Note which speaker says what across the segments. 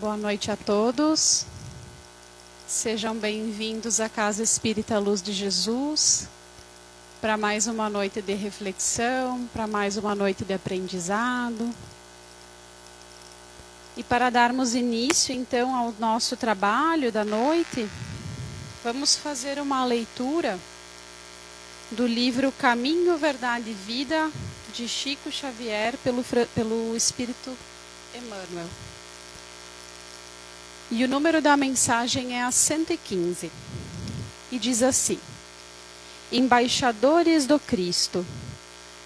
Speaker 1: Boa noite a todos. Sejam bem-vindos à Casa Espírita Luz de Jesus, para mais uma noite de reflexão, para mais uma noite de aprendizado. E para darmos início, então, ao nosso trabalho da noite, vamos fazer uma leitura do livro Caminho, Verdade e Vida, de Chico Xavier, pelo Espírito Emmanuel. E o número da mensagem é a 115. E diz assim: Embaixadores do Cristo,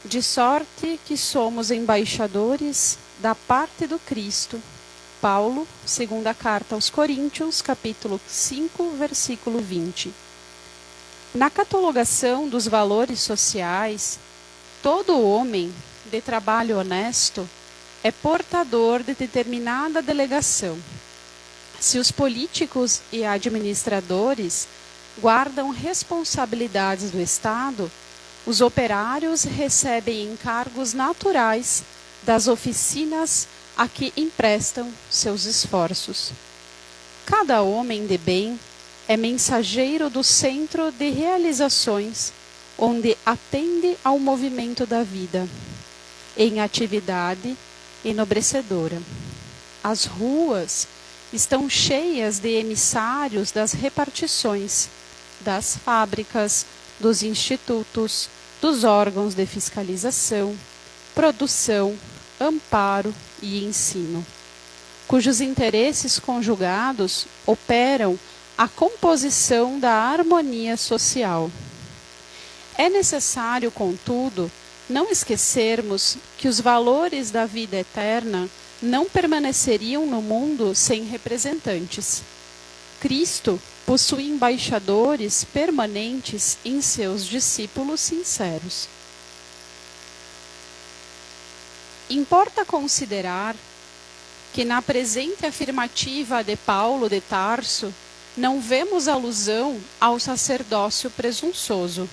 Speaker 1: de sorte que somos embaixadores da parte do Cristo. Paulo, segunda carta aos Coríntios, capítulo 5, versículo 20. Na catalogação dos valores sociais, todo homem de trabalho honesto é portador de determinada delegação. Se os políticos e administradores guardam responsabilidades do Estado, os operários recebem encargos naturais das oficinas a que emprestam seus esforços. Cada homem de bem é mensageiro do centro de realizações, onde atende ao movimento da vida, em atividade enobrecedora. As ruas estão cheias de emissários das repartições, das fábricas, dos institutos, dos órgãos de fiscalização, produção, amparo e ensino, cujos interesses conjugados operam a composição da harmonia social. É necessário, contudo, não esquecermos que os valores da vida eterna não permaneceriam no mundo sem representantes. Cristo possui embaixadores permanentes em seus discípulos sinceros. Importa considerar que na presente afirmativa de Paulo de Tarso não vemos alusão ao sacerdócio presunçoso.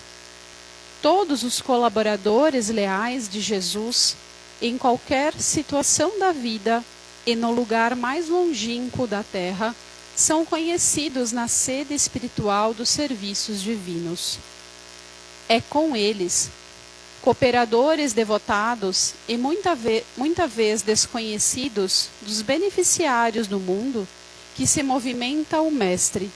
Speaker 1: Todos os colaboradores leais de Jesus, em qualquer situação da vida e no lugar mais longínquo da terra, são conhecidos na sede espiritual dos serviços divinos. É com eles, cooperadores devotados e muita vez desconhecidos dos beneficiários do mundo, que se movimenta o Mestre,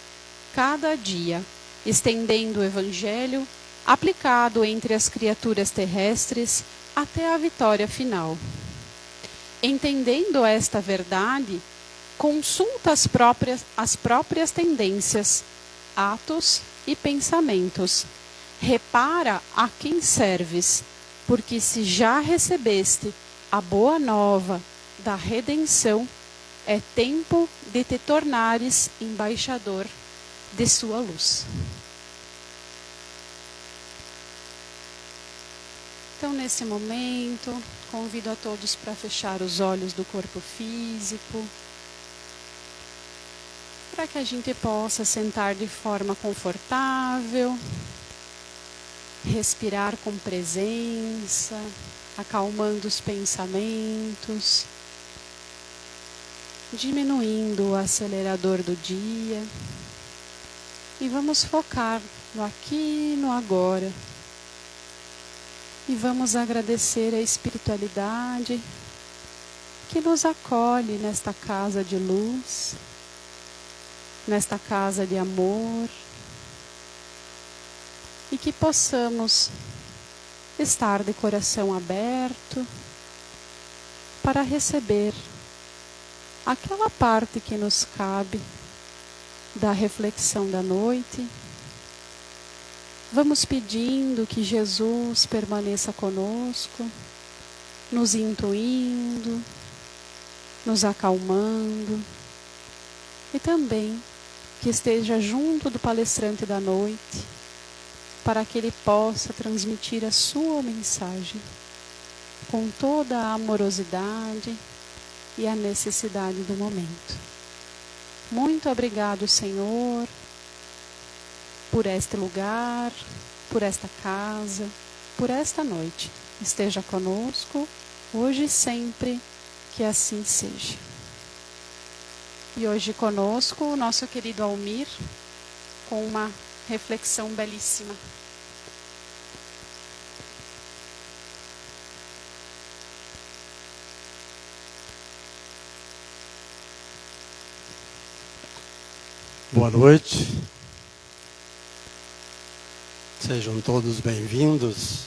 Speaker 1: cada dia, estendendo o Evangelho, aplicado entre as criaturas terrestres, até a vitória final. Entendendo esta verdade, consulta as próprias tendências, atos e pensamentos. Repara a quem serves, porque se já recebeste a boa nova da redenção, é tempo de te tornares embaixador de sua luz. Então, nesse momento, convido a todos para fechar os olhos do corpo físico, para que a gente possa sentar de forma confortável, respirar com presença, acalmando os pensamentos, diminuindo o acelerador do dia, e vamos focar no aqui e no agora. E vamos agradecer a espiritualidade que nos acolhe nesta casa de luz, nesta casa de amor, e que possamos estar de coração aberto para receber aquela parte que nos cabe da reflexão da noite. Vamos pedindo que Jesus permaneça conosco, nos intuindo, nos acalmando, e também que esteja junto do palestrante da noite, para que ele possa transmitir a sua mensagem com toda a amorosidade e a necessidade do momento. Muito obrigado, Senhor, por este lugar, por esta casa, por esta noite. Esteja conosco, hoje e sempre, que assim seja. E hoje conosco o nosso querido Almir, com uma reflexão belíssima.
Speaker 2: Boa noite. Sejam todos bem-vindos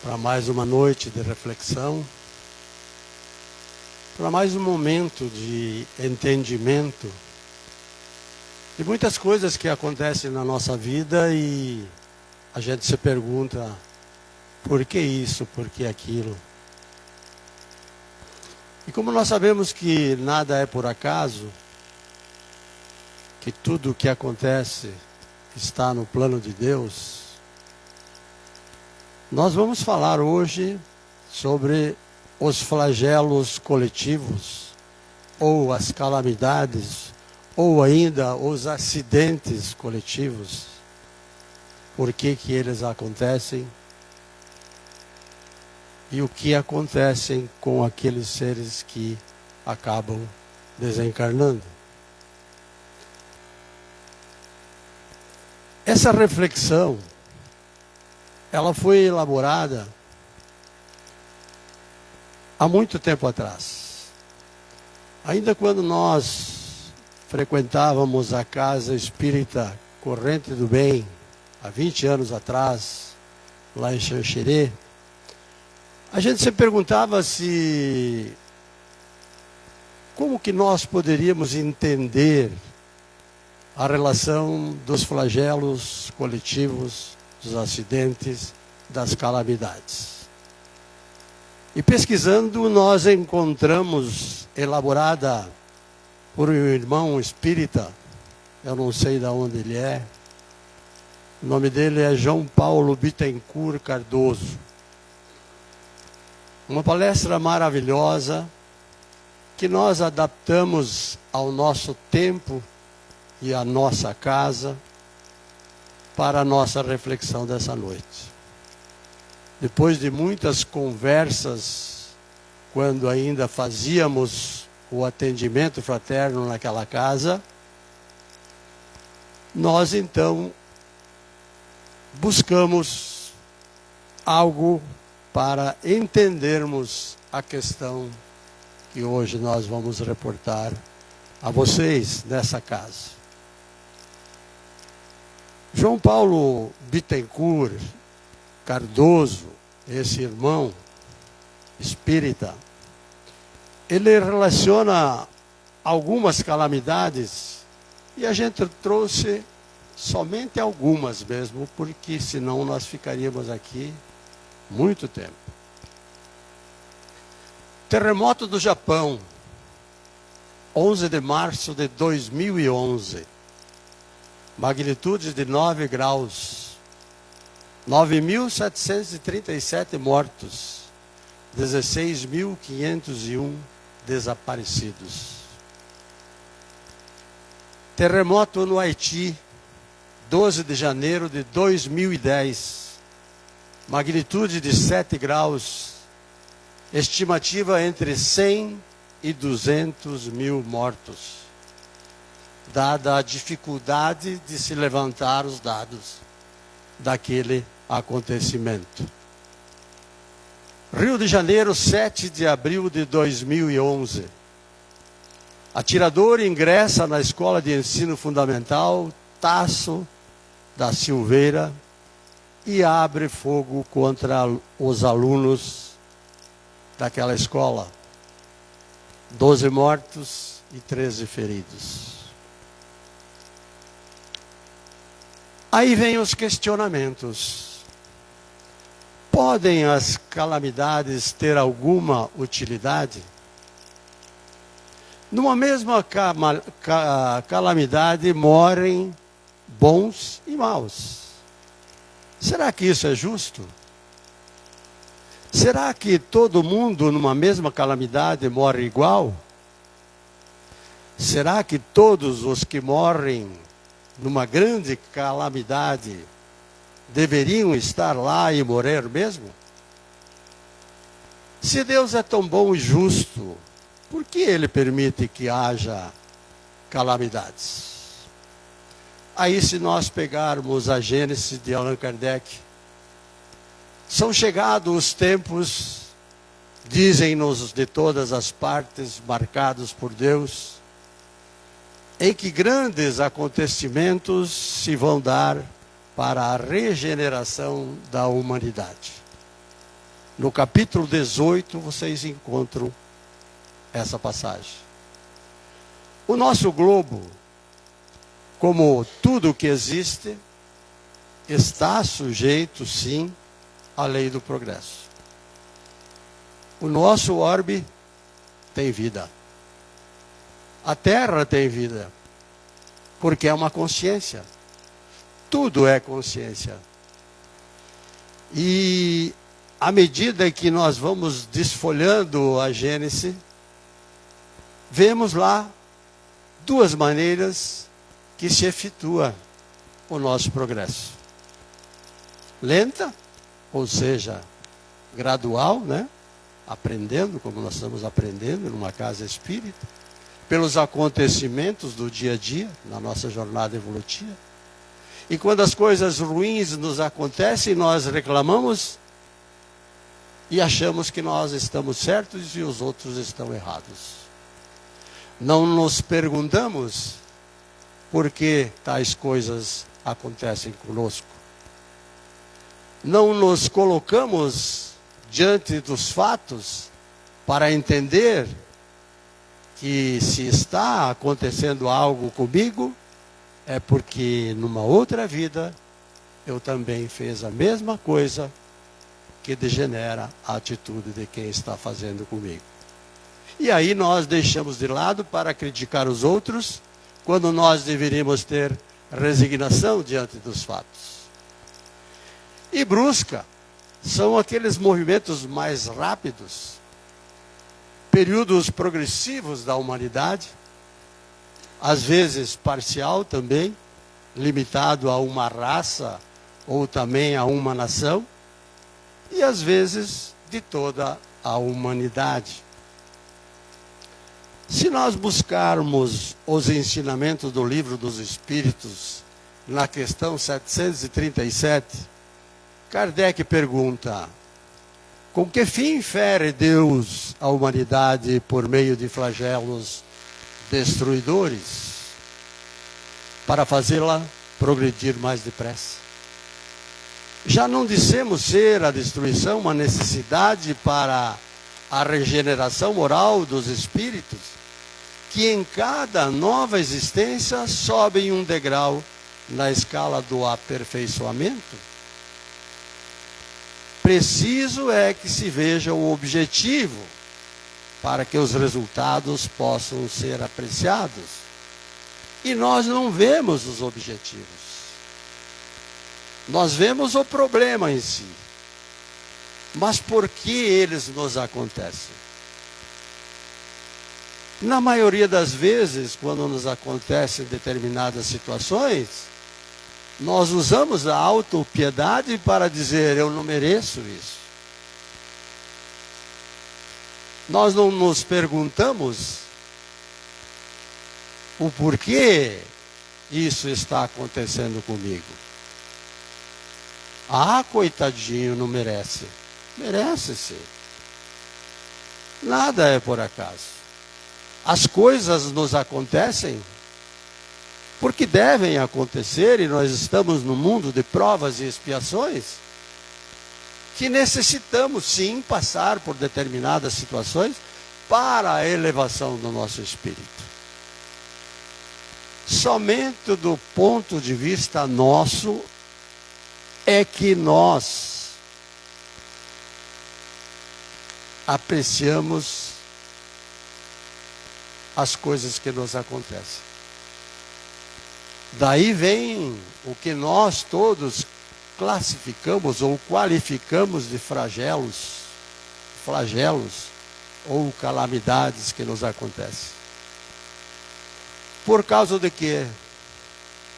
Speaker 2: para mais uma noite de reflexão, para mais um momento de entendimento de muitas coisas que acontecem na nossa vida e a gente se pergunta por que isso, por que aquilo. E como nós sabemos que nada é por acaso, que tudo o que acontece está no plano de Deus, nós vamos falar hoje sobre os flagelos coletivos, ou as calamidades, ou ainda os acidentes coletivos. Por que eles acontecem? E o que acontece com aqueles seres que acabam desencarnando? Essa reflexão, ela foi elaborada há muito tempo atrás. Ainda quando nós frequentávamos a Casa Espírita Corrente do Bem, há 20 anos atrás, lá em Xanxerê, a gente se perguntava como que nós poderíamos entender a relação dos flagelos coletivos, dos acidentes, das calamidades. E pesquisando, nós encontramos, elaborada por um irmão espírita, eu não sei de onde ele é, o nome dele é João Paulo Bittencourt Cardoso. Uma palestra maravilhosa, que nós adaptamos ao nosso tempo e a nossa casa para a nossa reflexão dessa noite. Depois de muitas conversas, quando ainda fazíamos o atendimento fraterno naquela casa, nós então buscamos algo para entendermos a questão que hoje nós vamos reportar a vocês nessa casa. João Paulo Bittencourt Cardoso, esse irmão espírita, ele relaciona algumas calamidades e a gente trouxe somente algumas mesmo, porque senão nós ficaríamos aqui muito tempo. Terremoto do Japão, 11 de março de 2011. Magnitude de 9 graus, 9.737 mortos, 16.501 desaparecidos. Terremoto no Haiti, 12 de janeiro de 2010, magnitude de 7 graus, estimativa entre 100 e 200 mil mortos, dada a dificuldade de se levantar os dados daquele acontecimento. Rio de Janeiro, 7 de abril de 2011. Atirador ingressa na Escola de Ensino Fundamental Tasso da Silveira e abre fogo contra os alunos daquela escola. 12 mortos e 13 feridos. Aí vem os questionamentos. Podem as calamidades ter alguma utilidade? Numa mesma calamidade morrem bons e maus. Será que isso é justo? Será que todo mundo numa mesma calamidade morre igual? Será que todos os que morrem numa grande calamidade deveriam estar lá e morrer mesmo? Se Deus é tão bom e justo, Por que ele permite que haja calamidades? Aí, se nós pegarmos a Gênesis de Allan Kardec, são chegados os tempos, dizem-nos de todas as partes, marcados por Deus, em que grandes acontecimentos se vão dar para a regeneração da humanidade. No capítulo 18, vocês encontram essa passagem. O nosso globo, como tudo que existe, está sujeito, sim, à lei do progresso. O nosso orbe tem vida. A Terra tem vida, porque é uma consciência. Tudo é consciência. E à medida que nós vamos desfolhando a Gênesis, vemos lá duas maneiras que se efetua o nosso progresso. Lenta, ou seja, gradual, né? Aprendendo, como nós estamos aprendendo numa casa espírita, pelos acontecimentos do dia a dia, na nossa jornada evolutiva. E quando as coisas ruins nos acontecem, nós reclamamos e achamos que nós estamos certos e os outros estão errados. Não nos perguntamos por que tais coisas acontecem conosco. Não nos colocamos diante dos fatos para entender que se está acontecendo algo comigo, é porque numa outra vida eu também fiz a mesma coisa que degenera a atitude de quem está fazendo comigo. E aí nós deixamos de lado para criticar os outros, quando nós deveríamos ter resignação diante dos fatos. E brusca são aqueles movimentos mais rápidos, períodos progressivos da humanidade, às vezes parcial também, limitado a uma raça ou também a uma nação, e às vezes de toda a humanidade. Se nós buscarmos os ensinamentos do Livro dos Espíritos, na questão 737, Kardec pergunta: com que fim fere Deus a humanidade por meio de flagelos destruidores? Para fazê-la progredir mais depressa. Já não dissemos ser a destruição uma necessidade para a regeneração moral dos espíritos, que em cada nova existência sobem um degrau na escala do aperfeiçoamento? Preciso é que se veja o objetivo para que os resultados possam ser apreciados. E nós não vemos os objetivos. Nós vemos o problema em si. Mas por que eles nos acontecem? Na maioria das vezes, quando nos acontecem determinadas situações, nós usamos a autopiedade para dizer: eu não mereço isso. Nós não nos perguntamos o porquê isso está acontecendo comigo. Ah, coitadinho, não merece. Merece sim. Nada é por acaso. As coisas nos acontecem porque devem acontecer, e nós estamos no mundo de provas e expiações, que necessitamos sim passar por determinadas situações para a elevação do nosso espírito. Somente do ponto de vista nosso é que nós apreciamos as coisas que nos acontecem. Daí vem o que nós todos classificamos ou qualificamos de flagelos ou calamidades que nos acontecem. Por causa de quê?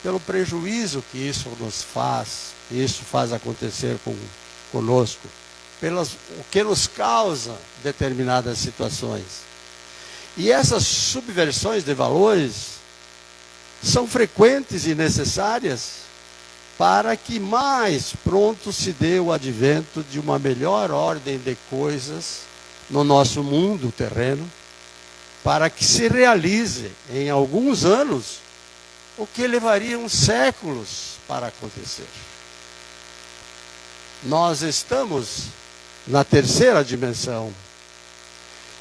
Speaker 2: Pelo prejuízo que isso nos faz, isso faz acontecer conosco, o que nos causa determinadas situações. E essas subversões de valores são frequentes e necessárias para que mais pronto se dê o advento de uma melhor ordem de coisas no nosso mundo terreno, para que se realize em alguns anos o que levariam séculos para acontecer. Nós estamos na terceira dimensão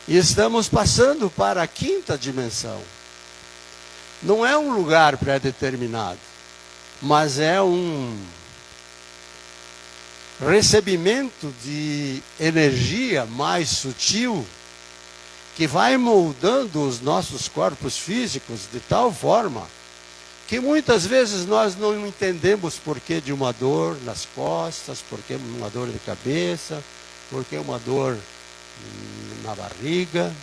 Speaker 2: e estamos passando para a quinta dimensão. Não é um lugar pré-determinado, mas é um recebimento de energia mais sutil que vai moldando os nossos corpos físicos de tal forma que muitas vezes nós não entendemos porquê de uma dor nas costas, porquê uma dor de cabeça, porquê uma dor na barriga.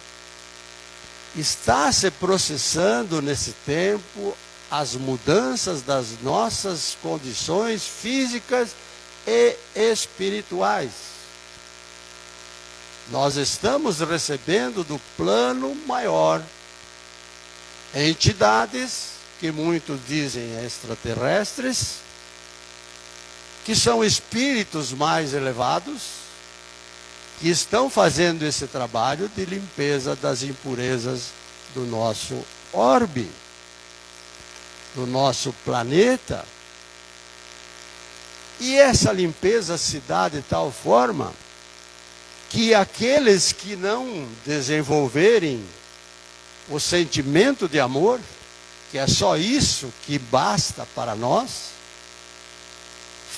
Speaker 2: Está se processando nesse tempo as mudanças das nossas condições físicas e espirituais. Nós estamos recebendo do plano maior entidades que muitos dizem extraterrestres, que são espíritos mais elevados, que estão fazendo esse trabalho de limpeza das impurezas do nosso orbe, do nosso planeta. E essa limpeza se dá de tal forma que aqueles que não desenvolverem o sentimento de amor, que é só isso que basta para nós,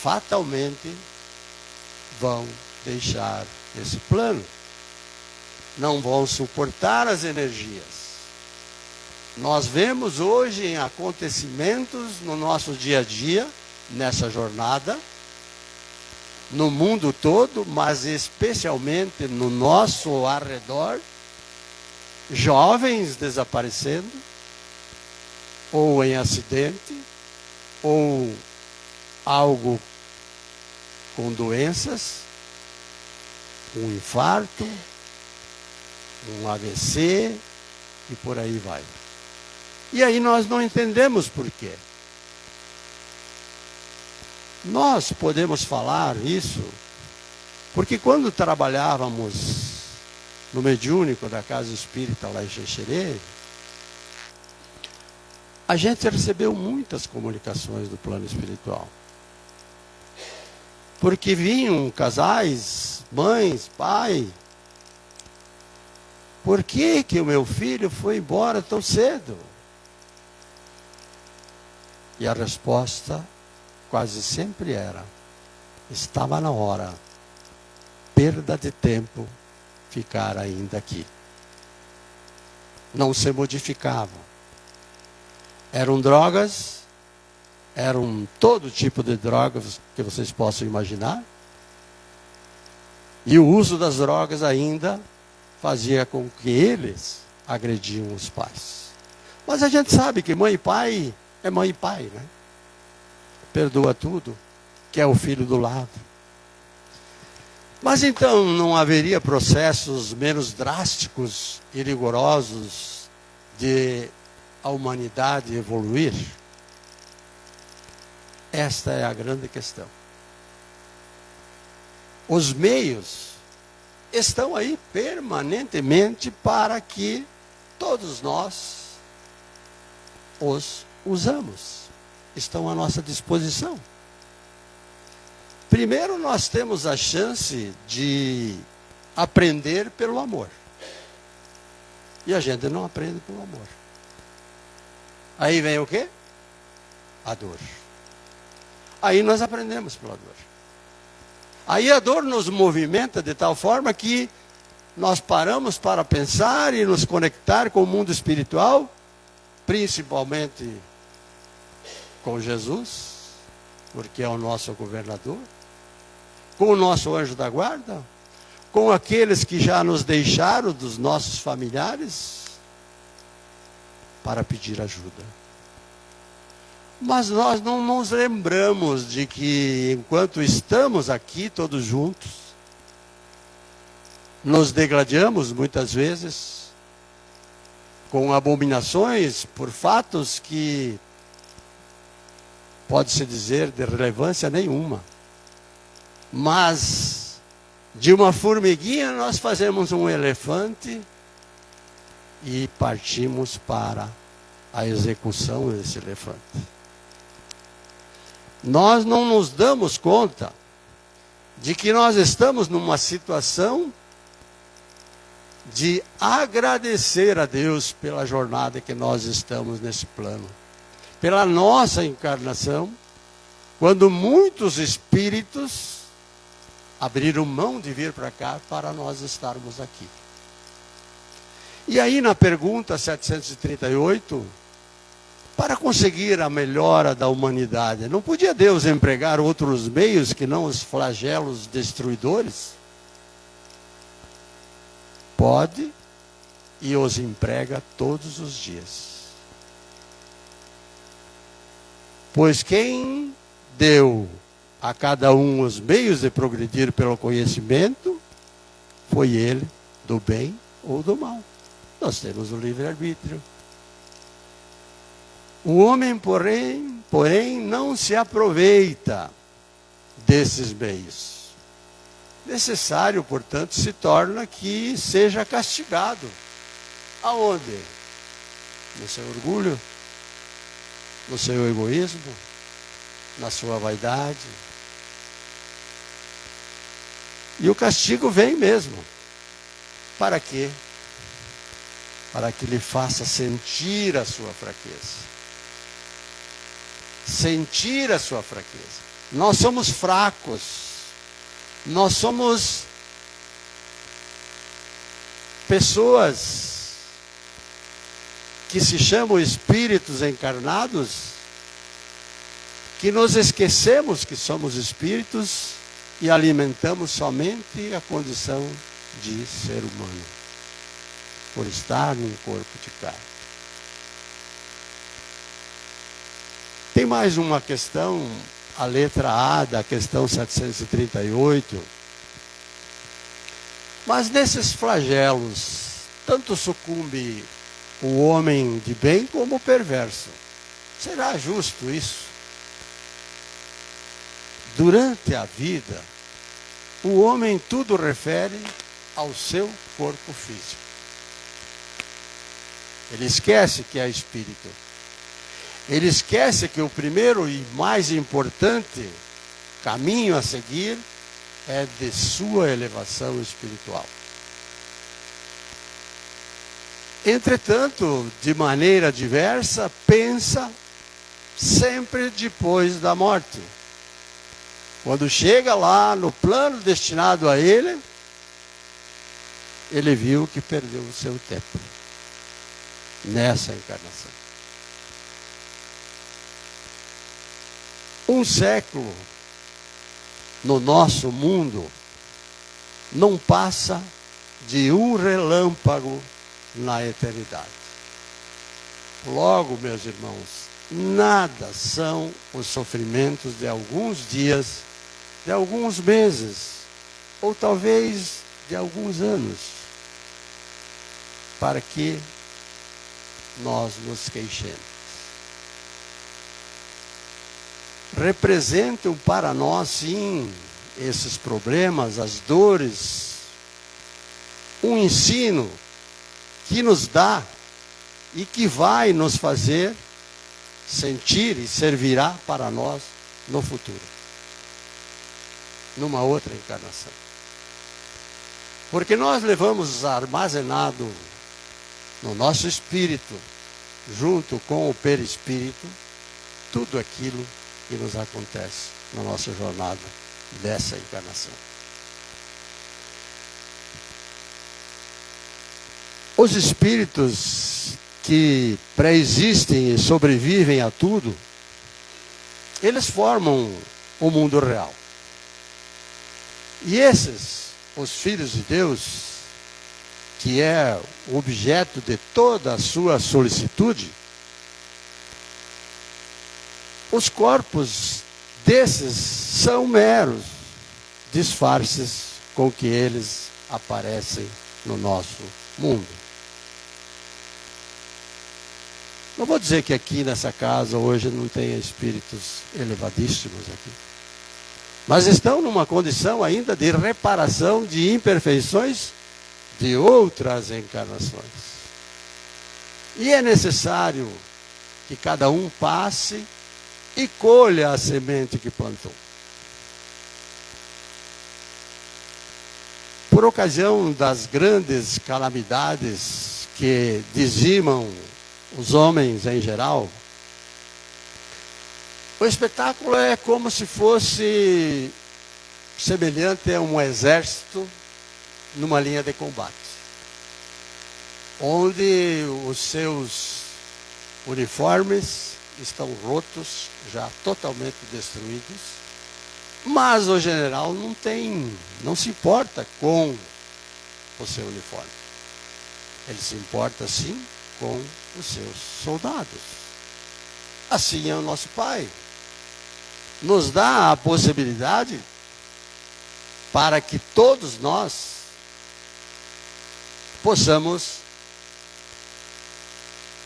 Speaker 2: fatalmente vão deixar esse plano. Não vão suportar as energias. Nós vemos hoje em acontecimentos no nosso dia a dia, nessa jornada, no mundo todo, mas especialmente no nosso arredor, jovens desaparecendo, ou em acidente, ou algo com doenças, um infarto, um AVC, e por aí vai. E aí nós não entendemos por quê. Nós podemos falar isso, porque quando trabalhávamos no mediúnico da Casa Espírita lá em Xexerê, a gente recebeu muitas comunicações do plano espiritual. Porque vinham casais, mães, pai. Por que que o meu filho foi embora tão cedo? E a resposta quase sempre era: estava na hora, perda de tempo, ficar ainda aqui. Não se modificava. Eram drogas, eram todo tipo de drogas que vocês possam imaginar. E o uso das drogas ainda fazia com que eles agrediam os pais. Mas a gente sabe que mãe e pai é mãe e pai, né? Perdoa tudo, que é o filho do lado. Mas então não haveria processos menos drásticos e rigorosos de a humanidade evoluir? Esta é a grande questão. Os meios estão aí permanentemente para que todos nós os usamos. Estão à nossa disposição. Primeiro, nós temos a chance de aprender pelo amor. E a gente não aprende pelo amor. Aí vem o quê? A dor. Aí nós aprendemos pela dor. Aí a dor nos movimenta de tal forma que nós paramos para pensar e nos conectar com o mundo espiritual, principalmente com Jesus, porque é o nosso governador, com o nosso anjo da guarda, com aqueles que já nos deixaram dos nossos familiares, para pedir ajuda. Mas nós não nos lembramos de que, enquanto estamos aqui todos juntos, nos degladiamos muitas vezes, com abominações por fatos que, pode-se dizer, de relevância nenhuma. Mas, de uma formiguinha, nós fazemos um elefante e partimos para a execução desse elefante. Nós não nos damos conta de que nós estamos numa situação de agradecer a Deus pela jornada que nós estamos nesse plano, pela nossa encarnação, quando muitos espíritos abriram mão de vir para cá para nós estarmos aqui. E aí na pergunta 738, para conseguir a melhora da humanidade, não podia Deus empregar outros meios que não os flagelos destruidores? Pode e os emprega todos os dias. Pois quem deu a cada um os meios de progredir pelo conhecimento, foi ele, do bem ou do mal. Nós temos o livre-arbítrio. O homem, porém, não se aproveita desses meios. Necessário, portanto, se torna que seja castigado. Aonde? No seu orgulho? No seu egoísmo? Na sua vaidade? E o castigo vem mesmo. Para quê? Para que lhe faça sentir a sua fraqueza. Sentir a sua fraqueza. Nós somos fracos. Nós somos pessoas que se chamam espíritos encarnados, que nos esquecemos que somos espíritos e alimentamos somente a condição de ser humano, por estar num corpo de carne. Tem mais uma questão, a letra A da questão 738. Mas nesses flagelos, tanto sucumbe o homem de bem como o perverso. Será justo isso? Durante a vida, o homem tudo refere ao seu corpo físico. Ele esquece que é espírito. Ele esquece que o primeiro e mais importante caminho a seguir é de sua elevação espiritual. Entretanto, de maneira diversa, pensa sempre depois da morte. Quando chega lá no plano destinado a ele, ele viu que perdeu o seu tempo nessa encarnação. Um século no nosso mundo não passa de um relâmpago na eternidade. Logo, meus irmãos, nada são os sofrimentos de alguns dias, de alguns meses, ou talvez de alguns anos, para que nós nos queixemos. Representam para nós, sim, esses problemas, as dores, um ensino que nos dá e que vai nos fazer sentir e servirá para nós no futuro, numa outra encarnação. Porque nós levamos armazenado no nosso espírito, junto com o perispírito, tudo aquilo que nos acontece na nossa jornada dessa encarnação. Os espíritos que pré-existem e sobrevivem a tudo, eles formam o mundo real. E esses, os filhos de Deus, que é o objeto de toda a sua solicitude, os corpos desses são meros disfarces com que eles aparecem no nosso mundo. Não vou dizer que aqui nessa casa hoje não tem espíritos elevadíssimos aqui. Mas estão numa condição ainda de reparação de imperfeições de outras encarnações. E é necessário que cada um passe e colha a semente que plantou. Por ocasião das grandes calamidades que dizimam os homens em geral, o espetáculo é como se fosse semelhante a um exército numa linha de combate, onde os seus uniformes estão rotos, já totalmente destruídos, mas o general não se importa com o seu uniforme. Ele se importa sim com os seus soldados. Assim é o nosso Pai. Nos dá a possibilidade para que todos nós possamos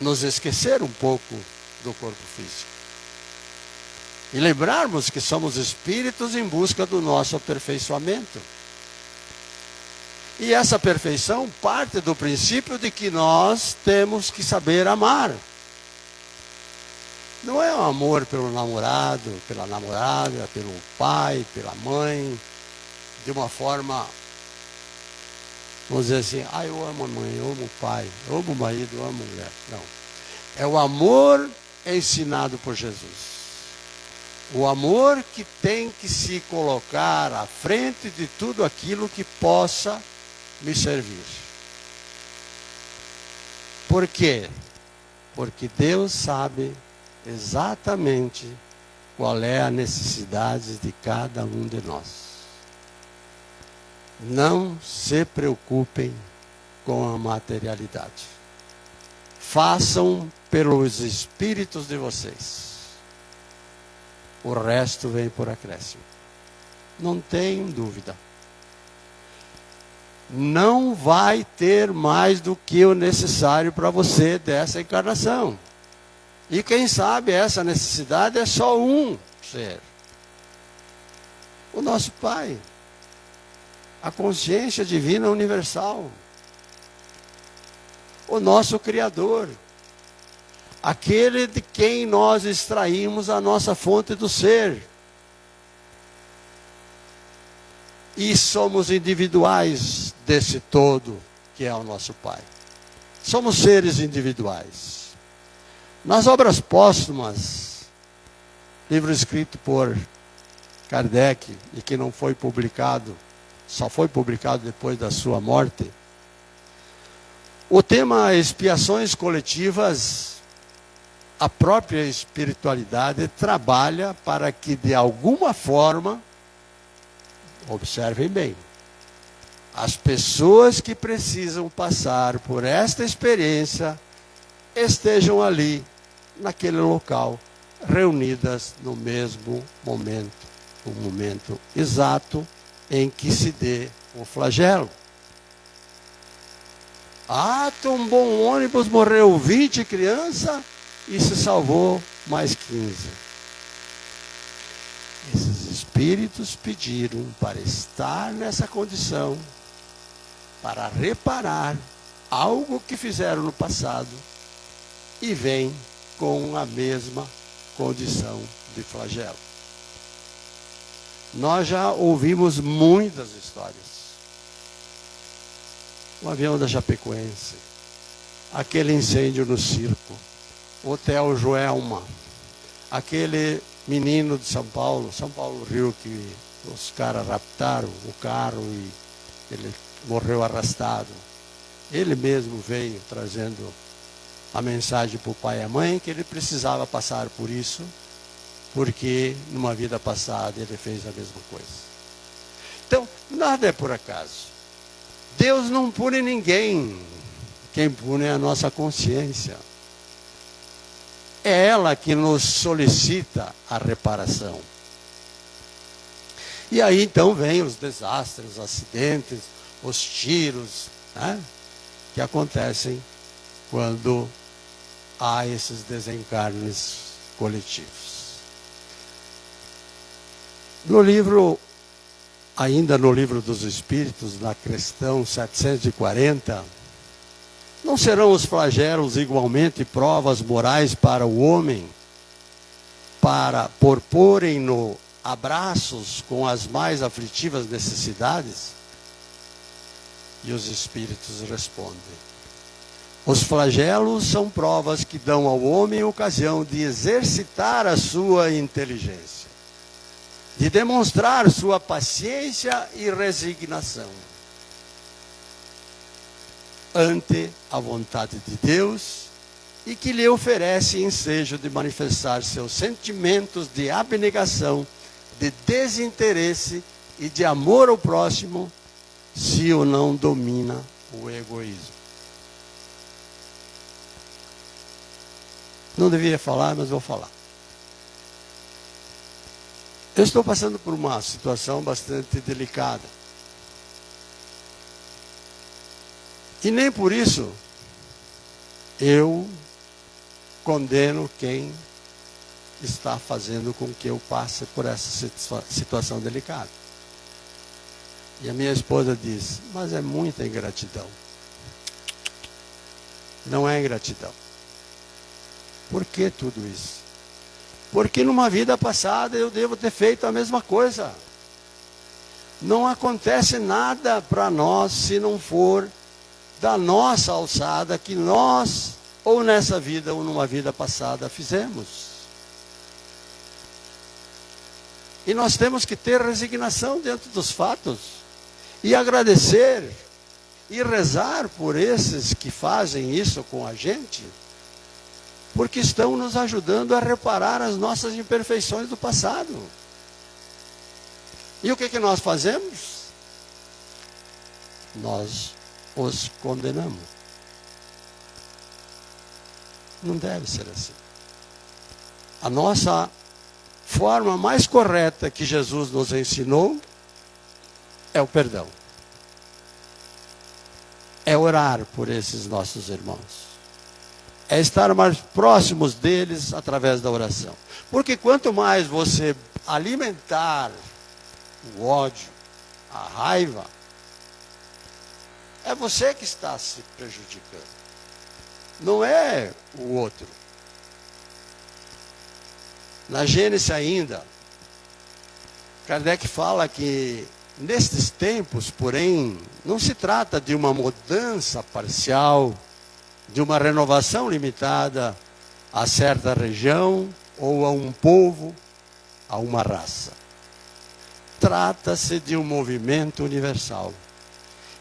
Speaker 2: nos esquecer um pouco do corpo físico e lembrarmos que somos espíritos em busca do nosso aperfeiçoamento. E essa perfeição parte do princípio de que nós temos que saber amar. Não é um amor pelo namorado, pela namorada, pelo pai, pela mãe, de uma forma, vamos dizer assim, eu amo a mãe, eu amo o pai, eu amo o marido, eu amo a mulher. Não. É o amor ensinado por Jesus. O amor que tem que se colocar à frente de tudo aquilo que possa me servir. Por quê? Porque Deus sabe exatamente qual é a necessidade de cada um de nós. Não se preocupem com a materialidade. Façam pelos espíritos de vocês. O resto vem por acréscimo. Não tem dúvida. Não vai ter mais do que o necessário para você dessa encarnação. E quem sabe essa necessidade é só um ser. O nosso Pai. A consciência divina universal. O nosso Criador. Aquele de quem nós extraímos a nossa fonte do ser. E somos individuais desse todo que é o nosso Pai. Somos seres individuais. Nas obras póstumas, livro escrito por Kardec e que não foi publicado, só foi publicado depois da sua morte, o tema expiações coletivas, a própria espiritualidade trabalha para que de alguma forma, observem bem, as pessoas que precisam passar por esta experiência estejam ali, naquele local, reunidas no mesmo momento, o momento exato em que se dê o flagelo. Tombou um ônibus, morreu 20 crianças e se salvou mais 15. Esses espíritos pediram para estar nessa condição, para reparar algo que fizeram no passado e vêm com a mesma condição de flagelo. Nós já ouvimos muitas histórias. O avião da Chapecoense, aquele incêndio no circo, o Hotel Joelma, aquele menino de São Paulo Rio, que os caras raptaram o carro e ele morreu arrastado. Ele mesmo veio trazendo a mensagem para o pai e a mãe que ele precisava passar por isso, porque numa vida passada ele fez a mesma coisa. Então, nada é por acaso. Deus não pune ninguém. Quem pune é a nossa consciência. É ela que nos solicita a reparação. E aí então vem os desastres, os acidentes, os tiros, né, que acontecem quando há esses desencarnes coletivos. Ainda no livro dos Espíritos, na questão 740, não serão os flagelos igualmente provas morais para o homem, por porem-no abraços com as mais aflitivas necessidades? E os Espíritos respondem: os flagelos são provas que dão ao homem ocasião de exercitar a sua inteligência, de demonstrar sua paciência e resignação ante a vontade de Deus, e que lhe oferece ensejo de manifestar seus sentimentos de abnegação, de desinteresse e de amor ao próximo, se o não domina o egoísmo. Não devia falar, mas vou falar. Eu estou passando por uma situação bastante delicada. E nem por isso eu condeno quem está fazendo com que eu passe por essa situação delicada. E a minha esposa diz: mas é muita ingratidão. Não é ingratidão. Por que tudo isso? Porque numa vida passada eu devo ter feito a mesma coisa. Não acontece nada para nós se não for da nossa alçada que nós, ou nessa vida ou numa vida passada, fizemos. E nós temos que ter resignação diante dos fatos, e agradecer, e rezar por esses que fazem isso com a gente, porque estão nos ajudando a reparar as nossas imperfeições do passado. E o que nós fazemos? Nós os condenamos. Não deve ser assim. A nossa forma mais correta que Jesus nos ensinou é o perdão. É orar por esses nossos irmãos. É estar mais próximos deles através da oração. Porque quanto mais você alimentar o ódio, a raiva, é você que está se prejudicando. Não é o outro. Na Gênesis ainda, Kardec fala que nestes tempos, porém, não se trata de uma mudança parcial, de uma renovação limitada a certa região ou a um povo, a uma raça. Trata-se de um movimento universal.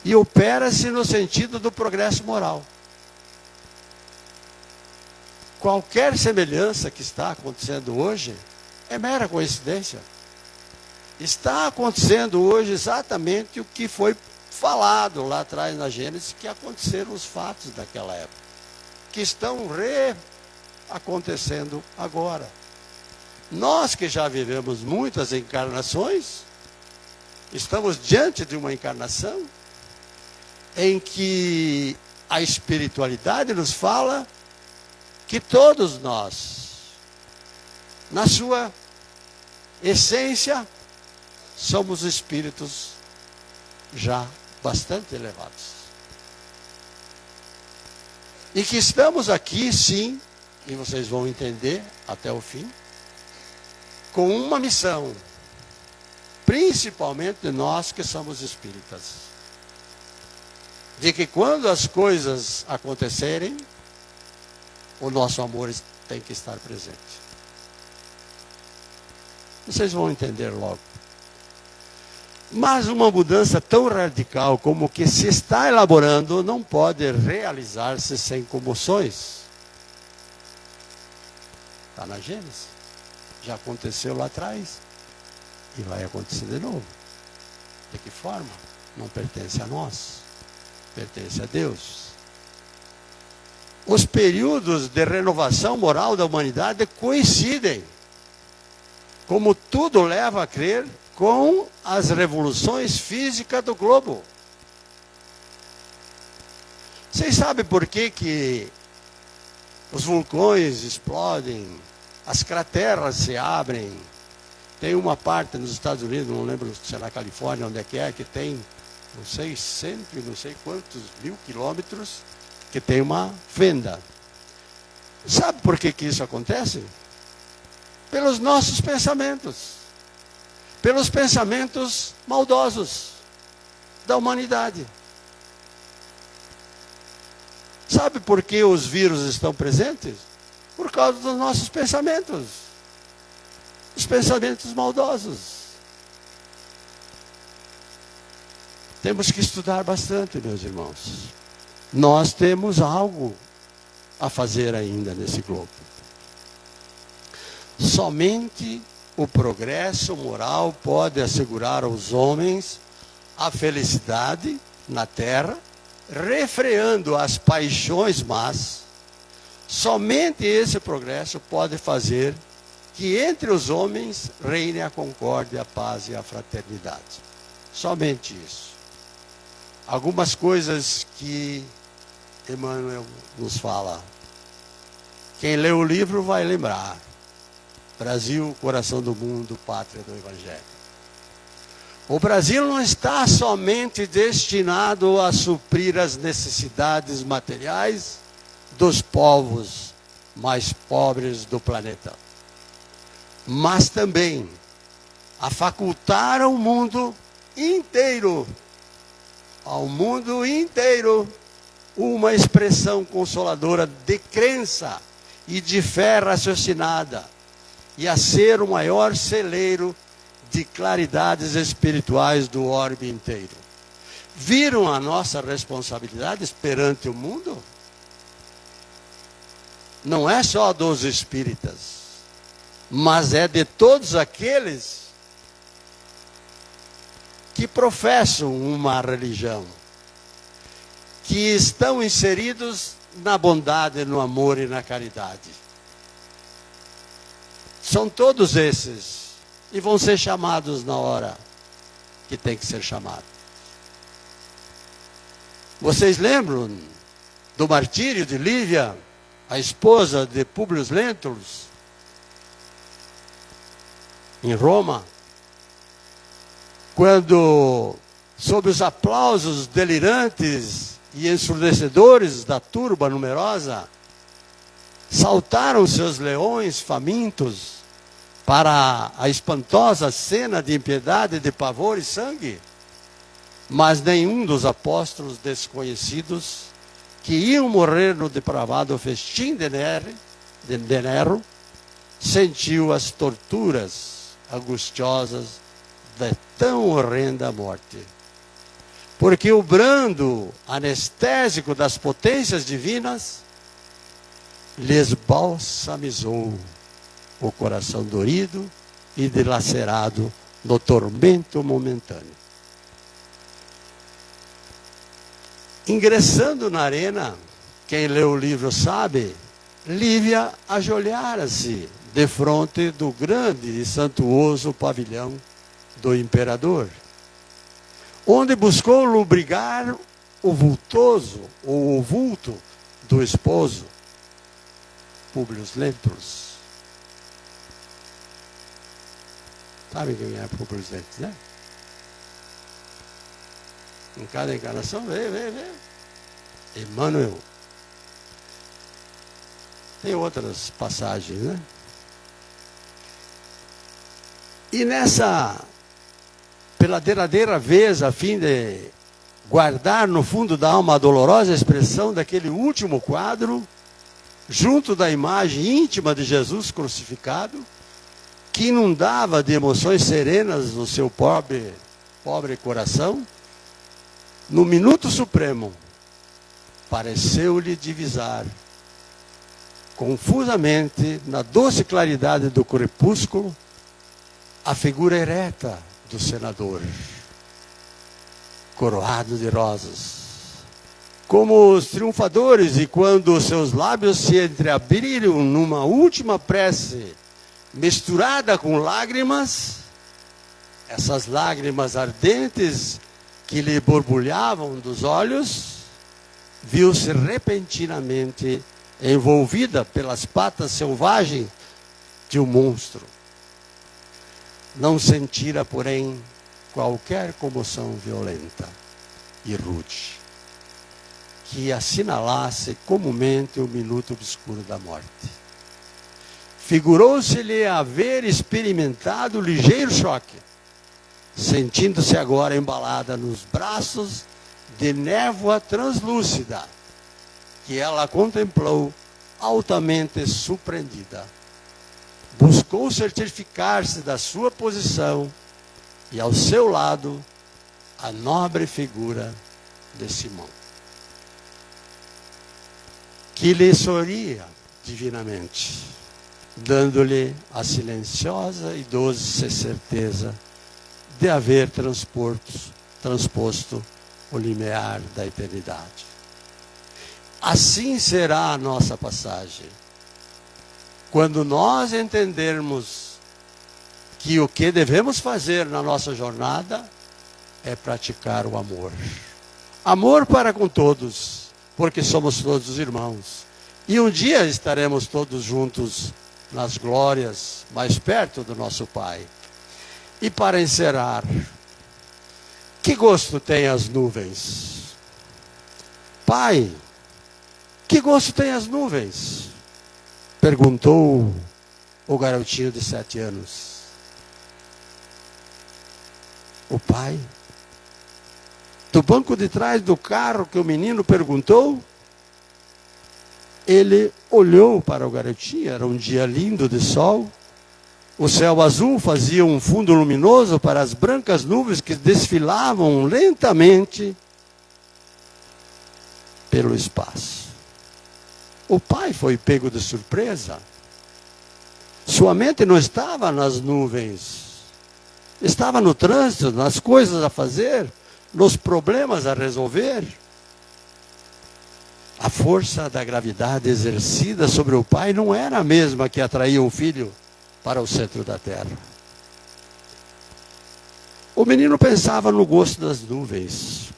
Speaker 2: E opera-se no sentido do progresso moral. Qualquer semelhança que está acontecendo hoje é mera coincidência. Está acontecendo hoje exatamente o que foi falado lá atrás na Gênesis, que aconteceram os fatos daquela época, que estão reacontecendo agora. Nós que já vivemos muitas encarnações, estamos diante de uma encarnação em que a espiritualidade nos fala que todos nós, na sua essência, somos espíritos já bastante elevados. E que estamos aqui, sim, e vocês vão entender até o fim, com uma missão, principalmente nós que somos espíritas, de que quando as coisas acontecerem, o nosso amor tem que estar presente. Vocês vão entender logo. Mas uma mudança tão radical como que se está elaborando não pode realizar-se sem comoções. Está na Gênesis. Já aconteceu lá atrás. E vai acontecer de novo. De que forma? Não pertence a nós. Pertence a Deus. Os períodos de renovação moral da humanidade coincidem, como tudo leva a crer, com as revoluções físicas do globo. Vocês sabem por que os vulcões explodem, as crateras se abrem. Tem uma parte nos Estados Unidos, não lembro se é na Califórnia, onde é, que tem, não sei, não sei quantos mil quilômetros, que tem uma fenda. Sabe por que isso acontece? Pelos nossos pensamentos. Pelos pensamentos maldosos da humanidade. Sabe por que os vírus estão presentes? Por causa dos nossos pensamentos. Os pensamentos maldosos. Temos que estudar bastante, meus irmãos. Nós temos algo a fazer ainda nesse globo. Somente o progresso moral pode assegurar aos homens a felicidade na terra, refreando as paixões más. Somente esse progresso pode fazer que entre os homens reine a concórdia, a paz e a fraternidade. Somente isso. Algumas coisas que Emmanuel nos fala. Quem lê o livro vai lembrar. Brasil, coração do mundo, pátria do Evangelho. O Brasil não está somente destinado a suprir as necessidades materiais dos povos mais pobres do planeta, mas também a facultar ao mundo inteiro, uma expressão consoladora de crença e de fé raciocinada, e a ser o maior celeiro de claridades espirituais do orbe inteiro. Viram a nossa responsabilidade perante o mundo? Não é só dos espíritas, mas é de todos aqueles que professam uma religião, que estão inseridos na bondade, no amor e na caridade. São todos esses. E vão ser chamados na hora que tem que ser chamado. Vocês lembram do martírio de Lívia, a esposa de Públio Lentulus, em Roma? Quando, sob os aplausos delirantes e ensurdecedores da turba numerosa, saltaram seus leões famintos para a espantosa cena de impiedade, de pavor e sangue, mas nenhum dos apóstolos desconhecidos que iam morrer no depravado festim de Nero sentiu as torturas angustiosas de tão horrenda morte. Porque o brando anestésico das potências divinas lhes balsamizou o coração dorido e dilacerado no tormento momentâneo. Ingressando na arena, quem lê o livro sabe, Lívia ajoelhara-se defronte do grande e santuoso pavilhão do imperador, onde buscou lubrigar o vultoso, ou o vulto do esposo, Públio Lentulus. Sabe quem é Públio Lentulus, né? Em cada encarnação, vê. Emmanuel. Tem outras passagens, né? E pela derradeira vez, a fim de guardar no fundo da alma a dolorosa expressão daquele último quadro, junto da imagem íntima de Jesus crucificado, que inundava de emoções serenas no seu pobre coração, no minuto supremo, pareceu-lhe divisar, confusamente, na doce claridade do crepúsculo, a figura ereta do senador, coroado de rosas. Como os triunfadores, e quando seus lábios se entreabriram numa última prece, misturada com lágrimas, essas lágrimas ardentes que lhe borbulhavam dos olhos, viu-se repentinamente envolvida pelas patas selvagens de um monstro. Não sentira, porém, qualquer comoção violenta e rude, que assinalasse comumente o minuto obscuro da morte. Figurou-se-lhe haver experimentado ligeiro choque, sentindo-se agora embalada nos braços de névoa translúcida, que ela contemplou altamente surpreendida. Buscou certificar-se da sua posição e ao seu lado a nobre figura de Simão, que lhe sorria divinamente, dando-lhe a silenciosa e doce certeza de haver transposto o limiar da eternidade. Assim será a nossa passagem, quando nós entendermos que o que devemos fazer na nossa jornada é praticar o amor. Amor para com todos, porque somos todos irmãos. E um dia estaremos todos juntos nas glórias, mais perto do nosso Pai. E para encerrar, que gosto tem as nuvens? Pai, que gosto tem as nuvens? Perguntou o garotinho de 7 anos. O pai, do banco de trás do carro que o menino perguntou, ele olhou para o garotinho. Era um dia lindo de sol. O céu azul fazia um fundo luminoso para as brancas nuvens que desfilavam lentamente pelo espaço. O pai foi pego de surpresa. Sua mente não estava nas nuvens. Estava no trânsito, nas coisas a fazer, nos problemas a resolver. A força da gravidade exercida sobre o pai não era a mesma que atraía o filho para o centro da terra. O menino pensava no gosto das nuvens.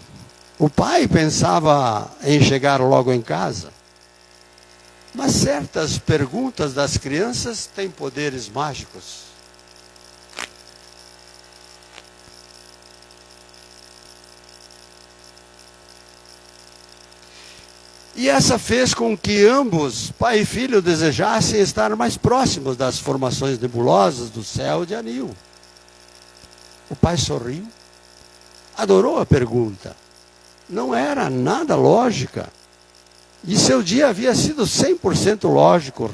Speaker 2: O pai pensava em chegar logo em casa. Mas certas perguntas das crianças têm poderes mágicos. E essa fez com que ambos, pai e filho, desejassem estar mais próximos das formações nebulosas do céu de anil. O pai sorriu, adorou a pergunta. Não era nada lógica. E seu dia havia sido 100% lógico,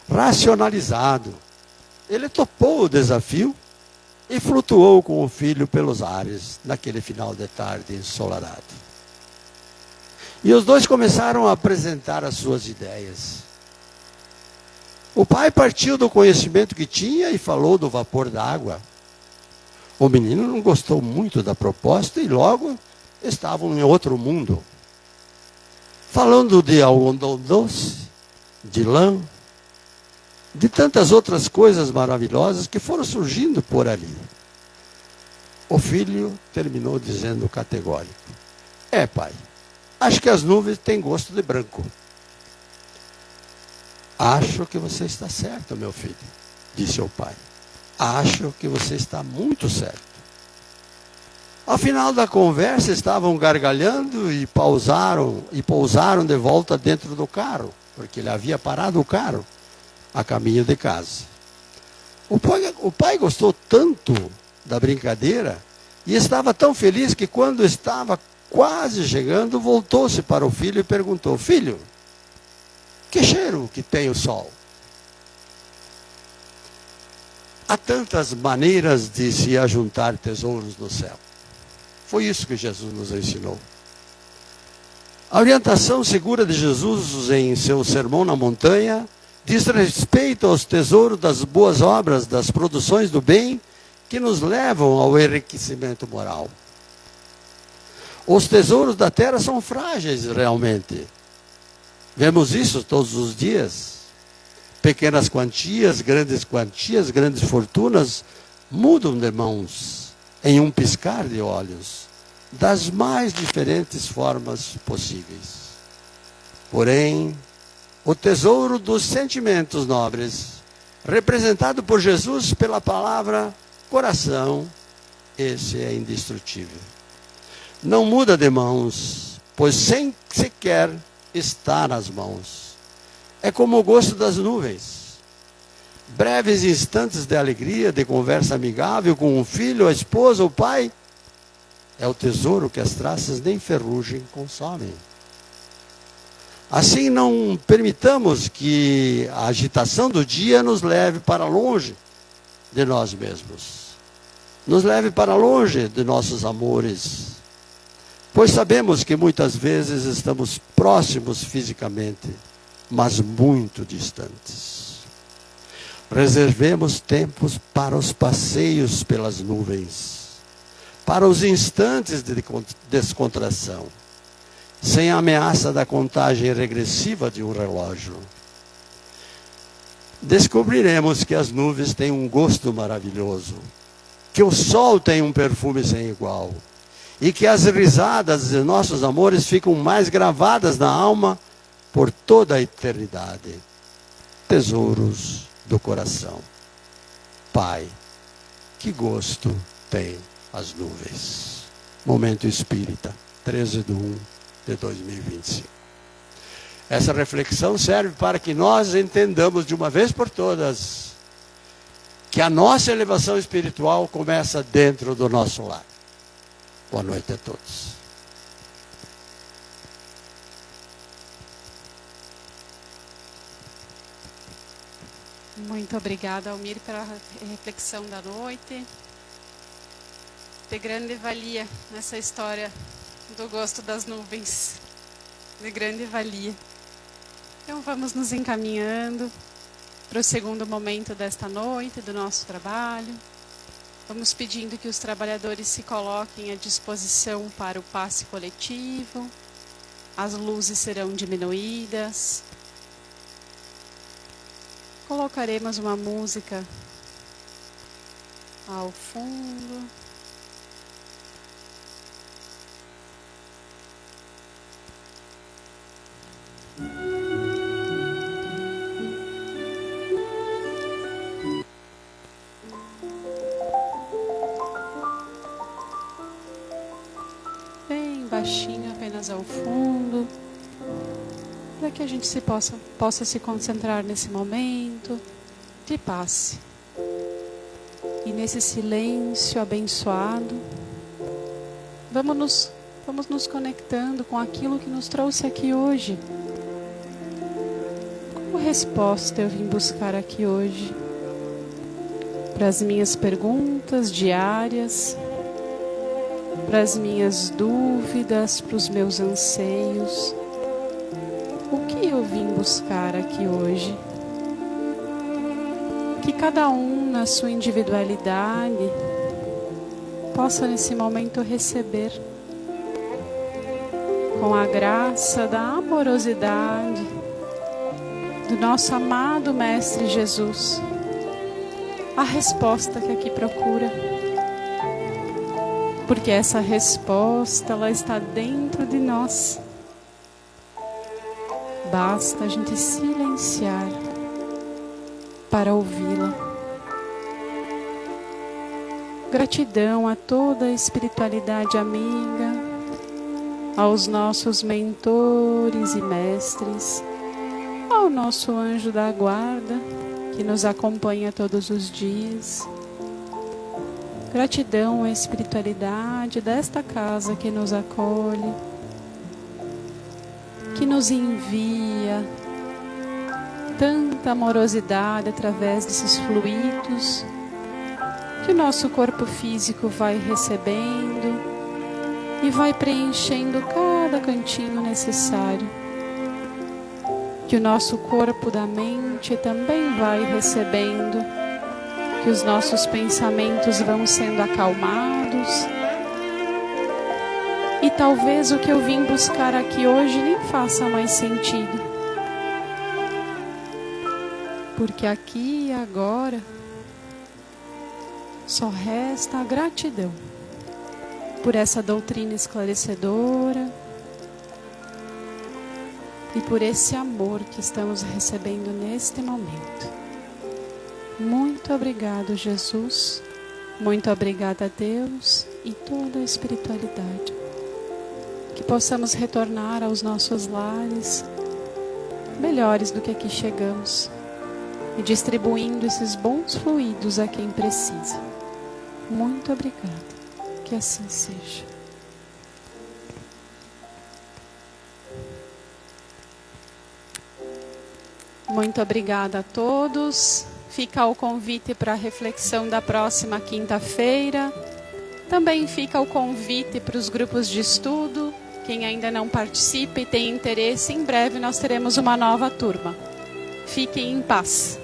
Speaker 2: racionalizado. Ele topou o desafio e flutuou com o filho pelos ares, naquele final de tarde ensolarado. E os dois começaram a apresentar as suas ideias. O pai partiu do conhecimento que tinha e falou do vapor d'água. O menino não gostou muito da proposta e logo estavam em outro mundo. Falando de algodão doce, de lã, de tantas outras coisas maravilhosas que foram surgindo por ali. O filho terminou dizendo categórico: pai, acho que as nuvens têm gosto de branco. Acho que você está certo, meu filho, disse o pai. Acho que você está muito certo. Ao final da conversa, estavam gargalhando e pousaram de volta dentro do carro, porque ele havia parado o carro a caminho de casa. O pai gostou tanto da brincadeira e estava tão feliz que quando estava quase chegando, voltou-se para o filho e perguntou: filho, que cheiro que tem o sol? Há tantas maneiras de se ajuntar tesouros no céu. Foi isso que Jesus nos ensinou. A orientação segura de Jesus em seu sermão na montanha diz respeito aos tesouros das boas obras, das produções do bem, que nos levam ao enriquecimento moral. Os tesouros da terra são frágeis realmente. Vemos isso todos os dias. Pequenas quantias, grandes fortunas mudam de mãos em um piscar de olhos, das mais diferentes formas possíveis. Porém, o tesouro dos sentimentos nobres, representado por Jesus pela palavra coração, esse é indestrutível. Não muda de mãos, pois sem sequer estar nas mãos. É como o gosto das nuvens. Breves instantes de alegria, de conversa amigável com um filho, a esposa, o pai, é o tesouro que as traças nem ferrugem consomem. Assim, não permitamos que a agitação do dia nos leve para longe de nós mesmos. Nos leve para longe de nossos amores. Pois sabemos que muitas vezes estamos próximos fisicamente, mas muito distantes. Reservemos tempos para os passeios pelas nuvens, para os instantes de descontração, sem a ameaça da contagem regressiva de um relógio. Descobriremos que as nuvens têm um gosto maravilhoso, que o sol tem um perfume sem igual, e que as risadas de nossos amores ficam mais gravadas na alma por toda a eternidade. Tesouros do coração. Pai, que gosto tem as nuvens. Momento Espírita, 13/1/2025. Essa reflexão serve para que nós entendamos de uma vez por todas que a nossa elevação espiritual começa dentro do nosso lar. Boa noite a todos.
Speaker 1: Muito obrigada, Almir, pela reflexão da noite. De grande valia nessa história do gosto das nuvens. De grande valia. Então vamos nos encaminhando para o segundo momento desta noite, do nosso trabalho. Vamos pedindo que os trabalhadores se coloquem à disposição para o passe coletivo. As luzes serão diminuídas. Colocaremos uma música ao fundo. Bem baixinho, apenas ao fundo. Para que a gente possa se concentrar nesse momento de passe. E nesse silêncio abençoado, vamos nos conectando com aquilo que nos trouxe aqui hoje. Qual resposta eu vim buscar aqui hoje? Para as minhas perguntas diárias, para as minhas dúvidas, para os meus anseios. O que eu vim buscar aqui hoje? Que cada um, na sua individualidade, possa nesse momento receber, com a graça da amorosidade do nosso amado Mestre Jesus, a resposta que aqui procura. Porque essa resposta, ela está dentro de nós. Basta a gente silenciar para ouvi-la. Gratidão a toda a espiritualidade amiga, aos nossos mentores e mestres, ao nosso anjo da guarda, que nos acompanha todos os dias. Gratidão à espiritualidade desta casa que nos acolhe, que nos envia tanta amorosidade através desses fluidos que o nosso corpo físico vai recebendo e vai preenchendo cada cantinho necessário. Que o nosso corpo da mente também vai recebendo, que os nossos pensamentos vão sendo acalmados. E talvez o que eu vim buscar aqui hoje nem faça mais sentido. Porque aqui e agora só resta a gratidão por essa doutrina esclarecedora, e por esse amor que estamos recebendo neste momento. Muito obrigado, Jesus. Muito obrigada, Deus e toda a espiritualidade. Que possamos retornar aos nossos lares melhores do que aqui chegamos e distribuindo esses bons fluidos a quem precisa. Muito obrigada. Que assim seja. Muito obrigada a todos. Fica o convite para a reflexão da próxima quinta-feira. Também fica o convite para os grupos de estudo. Quem ainda não participa e tem interesse, em breve nós teremos uma nova turma. Fiquem em paz.